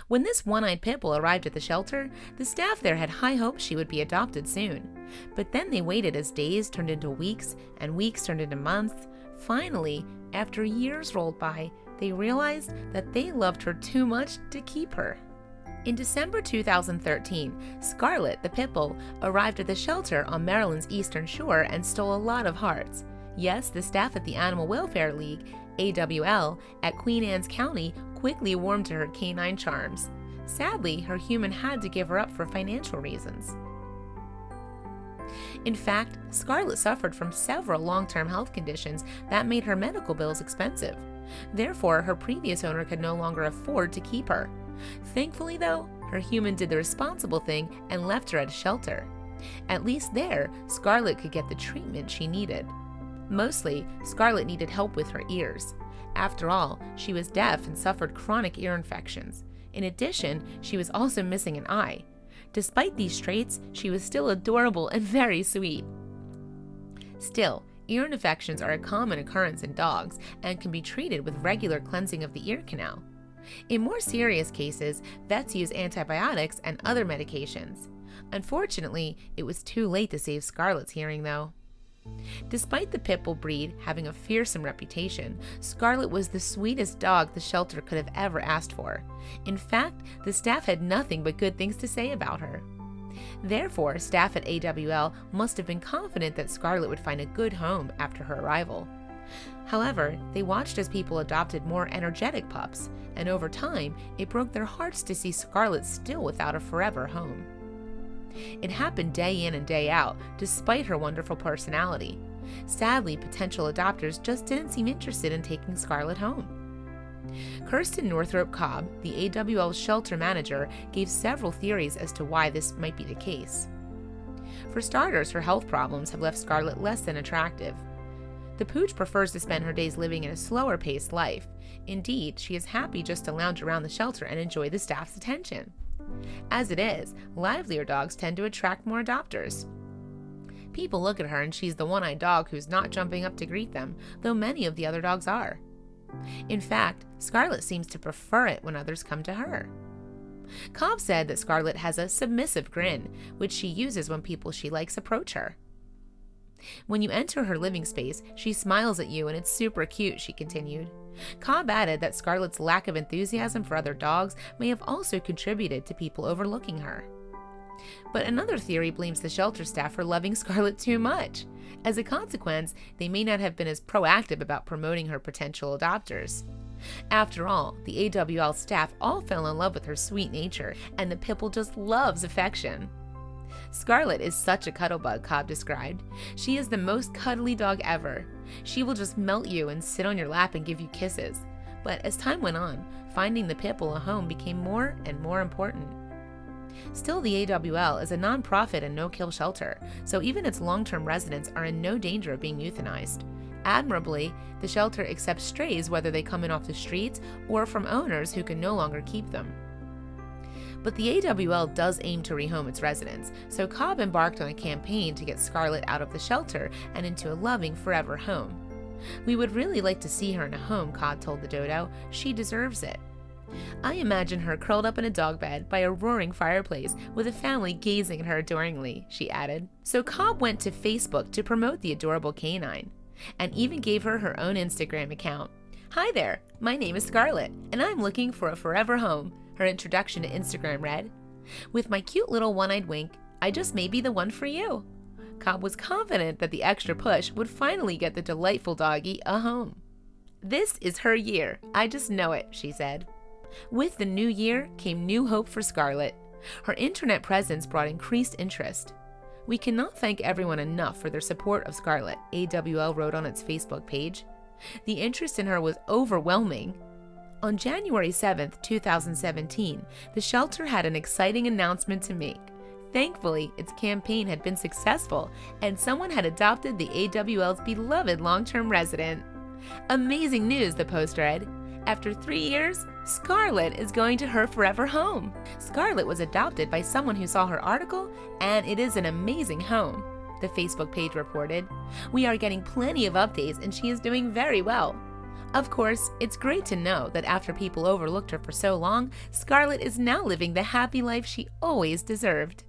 When this one-eyed pit bull arrived at the shelter, the staff there had high hopes she would be adopted soon. But then they waited as days turned into weeks and weeks turned into months. Finally, after years rolled by, they realized that they loved her too much to keep her. In December 2013, Scarlet, the pit bull, arrived at the shelter on Maryland's eastern shore and stole a lot of hearts. Yes, the staff at the Animal Welfare League, AWL, at Queen Anne's County quickly warmed to her canine charms. Sadly, her human had to give her up for financial reasons. In fact, Scarlet suffered from several long-term health conditions that made her medical bills expensive. Therefore, her previous owner could no longer afford to keep her. Thankfully, though, her human did the responsible thing and left her at a shelter. At least there, Scarlet could get the treatment she needed. Mostly, Scarlet needed help with her ears. After all, she was deaf and suffered chronic ear infections. In addition, she was also missing an eye. Despite these traits, she was still adorable and very sweet. Still, ear infections are a common occurrence in dogs and can be treated with regular cleansing of the ear canal. In more serious cases, vets use antibiotics and other medications. Unfortunately, it was too late to save Scarlet's hearing, though. Despite the pit bull breed having a fearsome reputation, Scarlet was the sweetest dog the shelter could have ever asked for. In fact, the staff had nothing but good things to say about her. Therefore, staff at AWL must have been confident that Scarlet would find a good home after her arrival. However, they watched as people adopted more energetic pups, and over time, it broke their hearts to see Scarlet still without a forever home. It happened day in and day out, despite her wonderful personality. Sadly, potential adopters just didn't seem interested in taking Scarlet home. Kirsten Northrop Cobb, the AWL shelter manager, gave several theories as to why this might be the case. For starters, her health problems have left Scarlet less than attractive. The pooch prefers to spend her days living in a slower-paced life. Indeed, she is happy just to lounge around the shelter and enjoy the staff's attention. As it is, livelier dogs tend to attract more adopters. People look at her and she's the one-eyed dog who's not jumping up to greet them, though many of the other dogs are. In fact, Scarlet seems to prefer it when others come to her. Cobb said that Scarlet has a submissive grin, which she uses when people she likes approach her. When you enter her living space, she smiles at you and it's super cute, she continued. Cobb added that Scarlet's lack of enthusiasm for other dogs may have also contributed to people overlooking her. But another theory blames the shelter staff for loving Scarlet too much. As a consequence, they may not have been as proactive about promoting her potential adopters. After all, the AWL staff all fell in love with her sweet nature, and the pit bull just loves affection. Scarlet is such a cuddlebug, Cobb described. She is the most cuddly dog ever. She will just melt you and sit on your lap and give you kisses. But as time went on, finding the pit bull a home became more and more important. Still, the AWL is a non-profit and no-kill shelter, so even its long-term residents are in no danger of being euthanized. Admirably, the shelter accepts strays whether they come in off the streets or from owners who can no longer keep them. But the AWL does aim to rehome its residents, so Cobb embarked on a campaign to get Scarlet out of the shelter and into a loving forever home. "We would really like to see her in a home," Cobb told the dodo. "She deserves it. I imagine her curled up in a dog bed by a roaring fireplace with a family gazing at her adoringly," she added. So Cobb went to Facebook to promote the adorable canine, and even gave her her own Instagram account. "Hi there, my name is Scarlet, and I'm looking for a forever home," her introduction to Instagram read. "With my cute little one-eyed wink, I just may be the one for you." Cobb was confident that the extra push would finally get the delightful doggie a home. "This is her year, I just know it," she said. With the new year came new hope for Scarlet. Her internet presence brought increased interest. "We cannot thank everyone enough for their support of Scarlet," AWL wrote on its Facebook page. The interest in her was overwhelming. On January 7th, 2017, the shelter had an exciting announcement to make. Thankfully, its campaign had been successful, and someone had adopted the AWL's beloved long-term resident. "Amazing news," the post read. "After 3 years, Scarlet is going to her forever home." Scarlet was adopted by someone who saw her article, and it is an amazing home. the Facebook page reported. "We are getting plenty of updates and she is doing very well." Of course, it's great to know that after people overlooked her for so long, Scarlett is now living the happy life she always deserved.